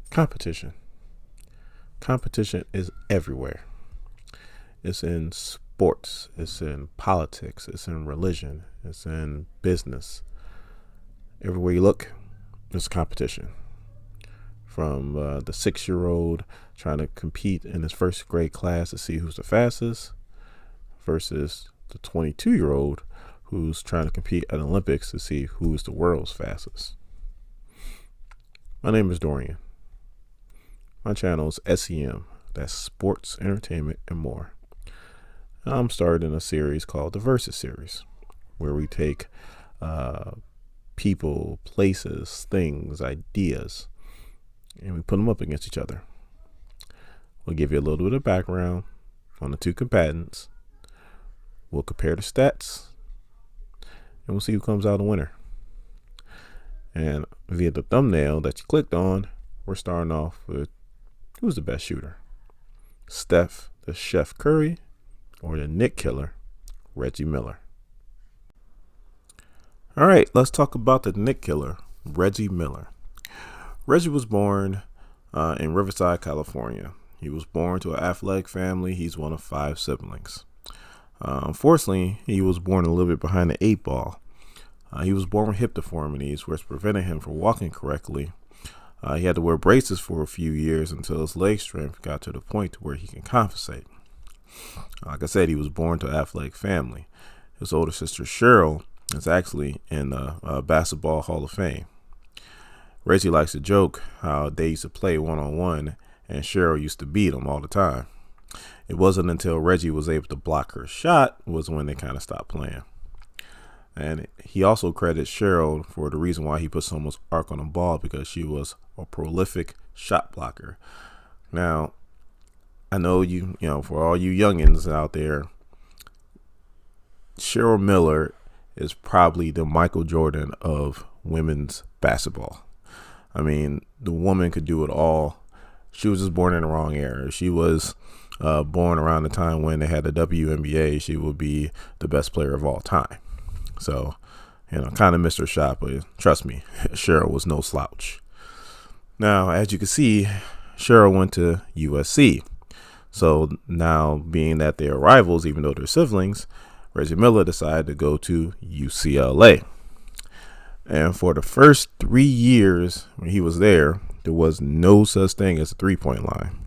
Competition. Competition is everywhere. It's in sports, it's in politics, it's in religion, it's in business. Everywhere you look, there's competition. From the 6-year-old trying to compete in his first grade class to see who's the fastest versus the 22-year-old who's trying to compete at Olympics to see who's the world's fastest. My name is Dorian. My channel is SEM. That's sports, entertainment, and more. I'm starting a series called the Versus Series, where we take people, places, things, ideas, and we put them up against each other. We'll give you a little bit of background on the two combatants. We'll compare the stats, and we'll see who comes out a winner. And via the thumbnail that you clicked on, we're starting off with who's the best shooter? Steph, the Chef Curry, or the Nick Killer, Reggie Miller? All right, let's talk about the Nick Killer, Reggie Miller. Reggie was born in Riverside, California. He was born to an athletic family. He's one of 5 siblings. Unfortunately, he was born a little bit behind the 8 ball. He was born with hip deformities, which prevented him from walking correctly. He had to wear braces for a few years until his leg strength got to the point where he can compensate. Like I said, he was born to an athletic family. His older sister, Cheryl, is actually in the Basketball Hall of Fame. Reggie likes to joke how they used to play one-on-one, and Cheryl used to beat him all the time. It wasn't until Reggie was able to block her shot was when they kind of stopped playing. And he also credits Cheryl for the reason why he put so much arc on the ball, because she was a prolific shot blocker. Now, I know you know, for all you youngins out there, Cheryl Miller is probably the Michael Jordan of women's basketball. I mean, the woman could do it all. She was just born in the wrong era. She was born around the time when they had the WNBA. She would be the best player of all time. So, kind of missed her shot, but trust me, Cheryl was no slouch. Now, as you can see, Cheryl went to USC. So now, being that they are rivals, even though they're siblings, Reggie Miller decided to go to UCLA. And for the first 3 years when he was there was no such thing as a three-point line.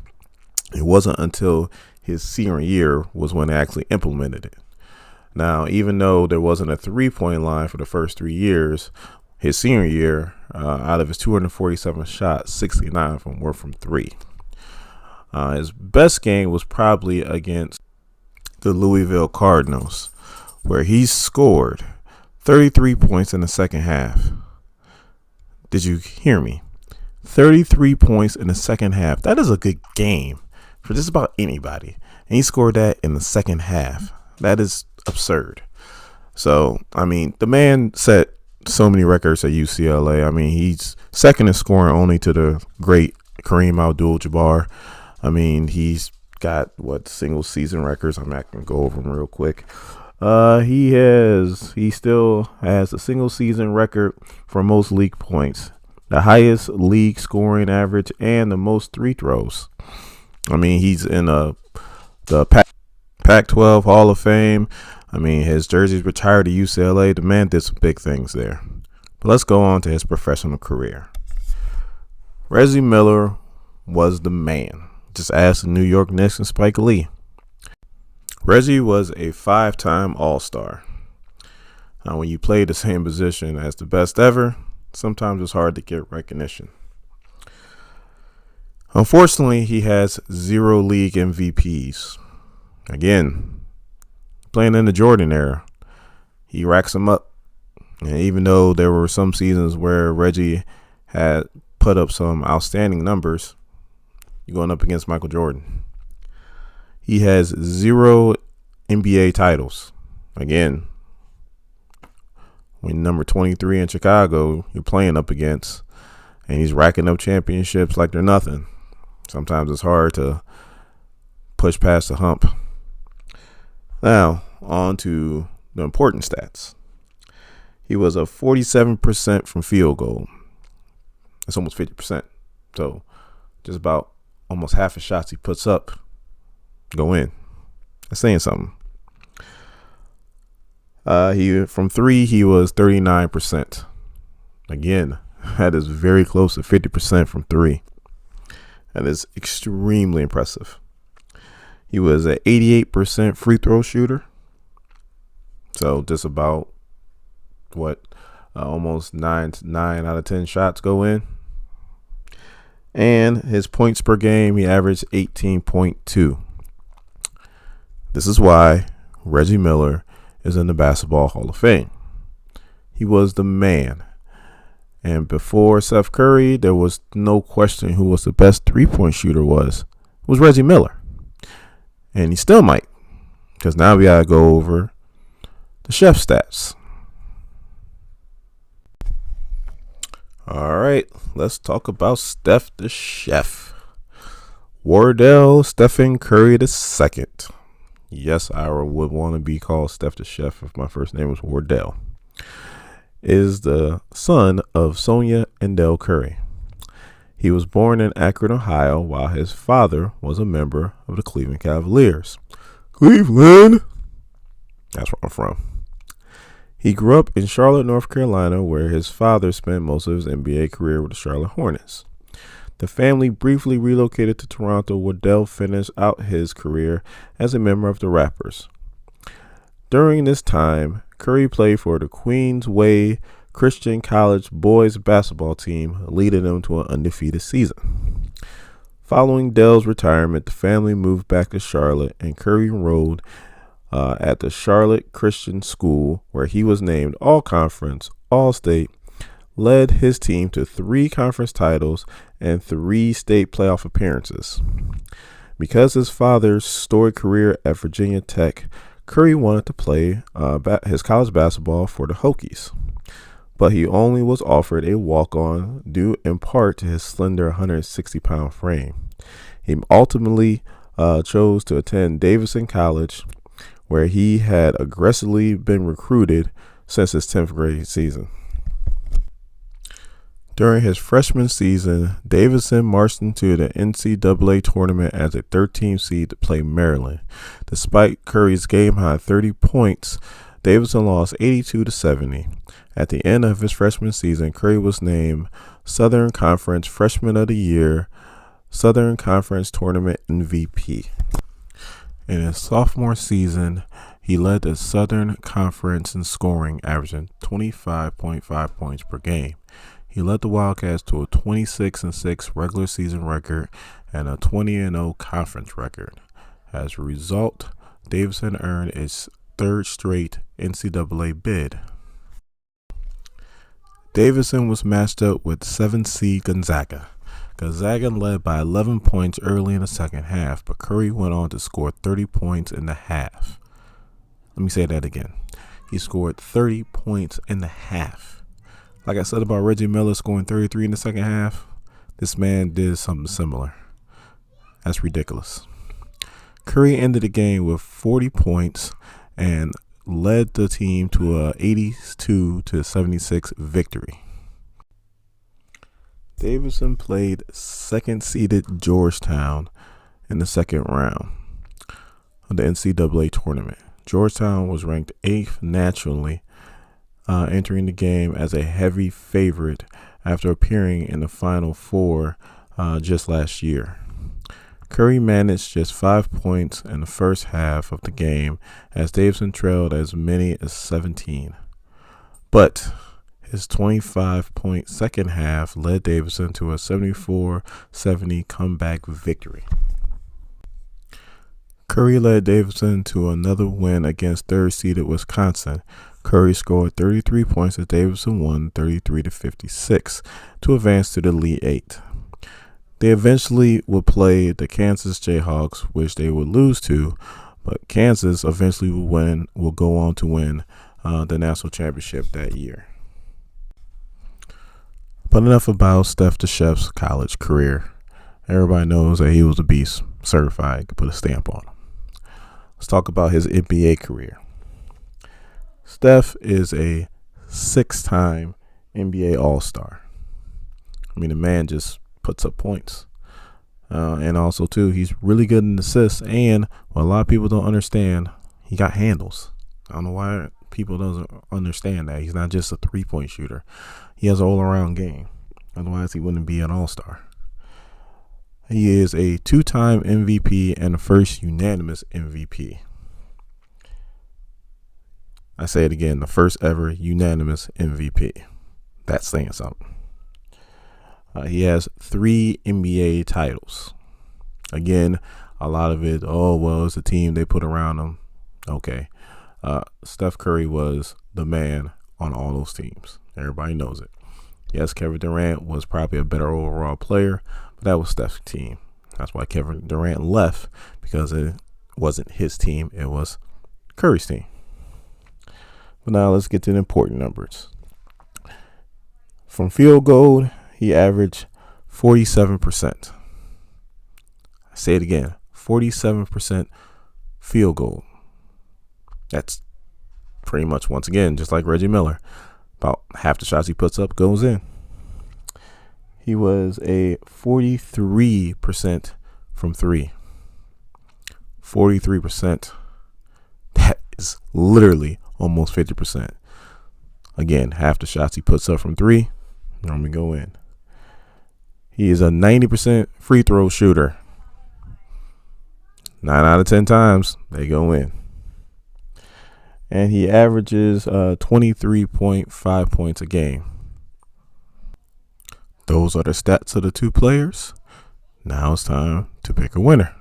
It wasn't until his senior year was when they actually implemented it. Now, even though there wasn't a three-point line for the first 3 years, his senior year, out of his 247 shots, 69 of them were from 3. His best game was probably against the Louisville Cardinals, where he scored 33 points in the second half. Did you hear me? 33 points in the second half. That is a good game for just about anybody. And he scored that in the second half. That is absurd. So, I mean, the man set so many records at UCLA. I mean, he's second in scoring only to the great Kareem Abdul-Jabbar. I mean, he's got single season records. I'm not gonna go over them real quick. He still has a single season record for most league points, the highest league scoring average, and the most free throws. I mean, he's in the Pac-12 Hall of Fame. I mean, his jersey's retired to UCLA. The man did some big things there. But let's go on to his professional career. Reggie Miller was the man. Just ask the New York Knicks and Spike Lee. Reggie was a 5-time All-Star. Now, when you play the same position as the best ever, sometimes it's hard to get recognition. Unfortunately, he has 0 league MVPs. Again, playing in the Jordan era, he racks them up. And even though there were some seasons where Reggie had put up some outstanding numbers, you're going up against Michael Jordan. He has 0 NBA titles. Again, when number 23 in Chicago, you're playing up against, and he's racking up championships like they're nothing. Sometimes it's hard to push past the hump. Now, on to the important stats. He was a 47% from field goal. That's almost 50%. So just about almost half the shots he puts up go in. That's saying something. He from three, he was 39%. Again, that is very close to 50% from three. That is extremely impressive. He was an 88% free throw shooter. So just about almost nine out of 10 shots go in. And his points per game, he averaged 18.2. This is why Reggie Miller is in the Basketball Hall of Fame. He was the man. And before Steph Curry, there was no question who was the best three-point shooter was Reggie Miller. And he still might, because now we got to go over the chef stats. All right, let's talk about Steph the Chef. Wardell Stephen Curry II. Yes, I would want to be called Steph the Chef if my first name was Wardell. Is the son of Sonia and Dell Curry. He was born in Akron, Ohio, while his father was a member of the Cleveland Cavaliers. Cleveland! That's where I'm from. He grew up in Charlotte, North Carolina, where his father spent most of his NBA career with the Charlotte Hornets. The family briefly relocated to Toronto, where Dell finished out his career as a member of the Raptors. During this time, Curry played for the Queensway Christian College boys basketball team, leading them to an undefeated season. Following Dell's retirement, the family moved back to Charlotte, and Curry enrolled at the Charlotte Christian School, where he was named All-Conference, All-State, led his team to 3 conference titles and 3 state playoff appearances. Because his father's storied career at Virginia Tech, Curry wanted to play his college basketball for the Hokies, but he only was offered a walk-on due in part to his slender 160-pound frame. He ultimately chose to attend Davidson College, where he had aggressively been recruited since his 10th grade season. During his freshman season, Davidson marched into the NCAA tournament as a 13th seed to play Maryland. Despite Curry's game-high 30 points, Davidson lost 82-70. At the end of his freshman season, Curry was named Southern Conference Freshman of the Year, Southern Conference Tournament MVP. In his sophomore season, he led the Southern Conference in scoring, averaging 25.5 points per game. He led the Wildcats to a 26-6 regular season record and a 20-0 conference record. As a result, Davidson earned its 3rd straight NCAA bid. Davidson was matched up with 7th seed Gonzaga. Gonzaga led by 11 points early in the second half, but Curry went on to score 30 points in the half. Let me say that again. He scored 30 points in the half. Like I said about Reggie Miller scoring 33 in the second half, this man did something similar. That's ridiculous. Curry ended the game with 40 points and led the team to a 82-76 victory. Davidson played second-seeded Georgetown in the second round of the NCAA tournament. Georgetown was ranked 8th nationally, entering the game as a heavy favorite after appearing in the Final Four just last year. Curry managed just 5 points in the first half of the game as Davidson trailed as many as 17. But his 25-point second half led Davidson to a 74-70 comeback victory. Curry led Davidson to another win against third-seeded Wisconsin. Curry scored 33 points as Davidson won 33-56 to advance to the Elite Eight. They eventually would play the Kansas Jayhawks, which they would lose to, but Kansas eventually will go on to win the national championship that year. But enough about Steph the Chef's college career. Everybody knows that he was a beast, certified, could put a stamp on him. Let's talk about his NBA career. Steph is a 6-time NBA All-Star. I mean, the man just puts up points. And also, too, he's really good in assists. And what a lot of people don't understand, he got handles. I don't know why people doesn't understand that. He's not just a three-point shooter. He has an all-around game. Otherwise, he wouldn't be an all-star. He is a two-time MVP and the first unanimous MVP. I say it again, the first ever unanimous MVP. That's saying something. He has 3 NBA titles. Again, a lot of it, it's the team they put around him. Okay. Steph Curry was the man on all those teams. Everybody knows it. Yes, Kevin Durant was probably a better overall player, but that was Steph's team. That's why Kevin Durant left, because it wasn't his team. It was Curry's team. But now let's get to the important numbers. From field goal, he averaged 47%. I say it again, 47% field goal. That's pretty much, once again, just like Reggie Miller. About half the shots he puts up goes in. He was a 43% from 3. 43%. That is literally almost 50%. Again, half the shots he puts up from 3 normally go in. He is a 90% free throw shooter. 9 out of 10 times they go in. And he averages 23.5 points a game. Those are the stats of the two players. Now it's time to pick a winner.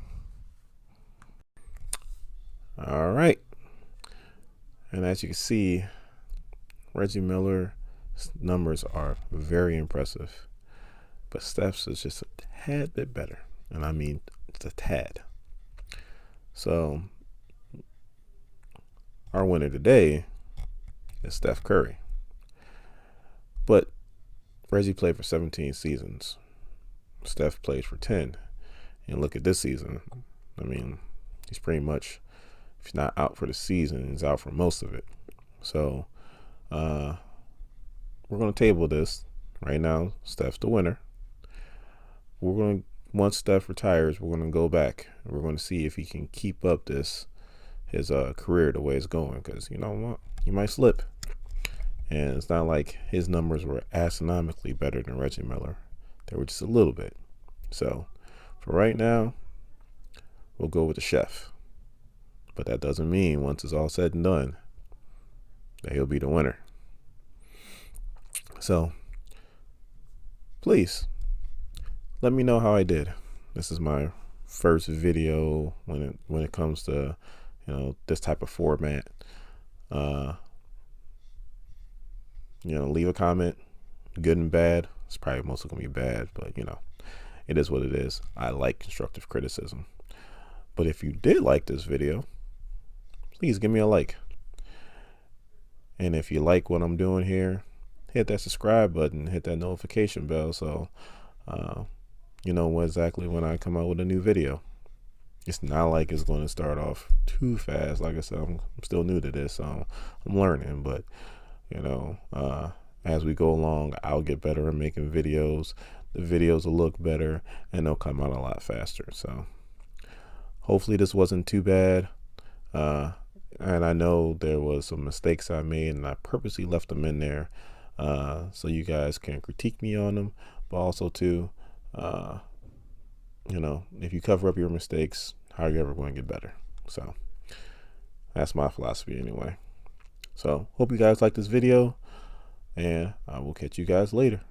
All right. And as you can see, Reggie Miller's numbers are very impressive. But Steph's is just a tad bit better. And I mean, it's a tad. So, our winner today is Steph Curry. But Reggie played for 17 seasons. Steph played for 10. And look at this season. I mean, he's pretty much, if he's not out for the season, he's out for most of it. So, we're going to table this right now. Steph's the winner. Once Steph retires, we're going to go back and we're going to see if he can keep up his career the way it's going, because you know what, he might slip. And it's not like his numbers were astronomically better than Reggie Miller. They were just a little bit. So for right now, we'll go with the chef. But that doesn't mean once it's all said and done that he'll be the winner. So please let me know how I did. This is my first video when it comes to, this type of format. Leave a comment, good and bad. It's probably mostly gonna be bad, but it is what it is. I like constructive criticism. But if you did like this video, please give me a like. And if you like what I'm doing here, hit that subscribe button, hit that notification bell, so you know exactly when I come out with a new video. It's not like it's going to start off too fast. Like I said, I'm still new to this, so I'm learning. But as we go along, I'll get better at making videos. The videos will look better, and they'll come out a lot faster. So hopefully this wasn't too bad. And I know there was some mistakes I made, and I purposely left them in there so you guys can critique me on them. But also too, if you cover up your mistakes, how are you ever going to get better? So that's my philosophy anyway. So hope you guys like this video, and I will catch you guys later.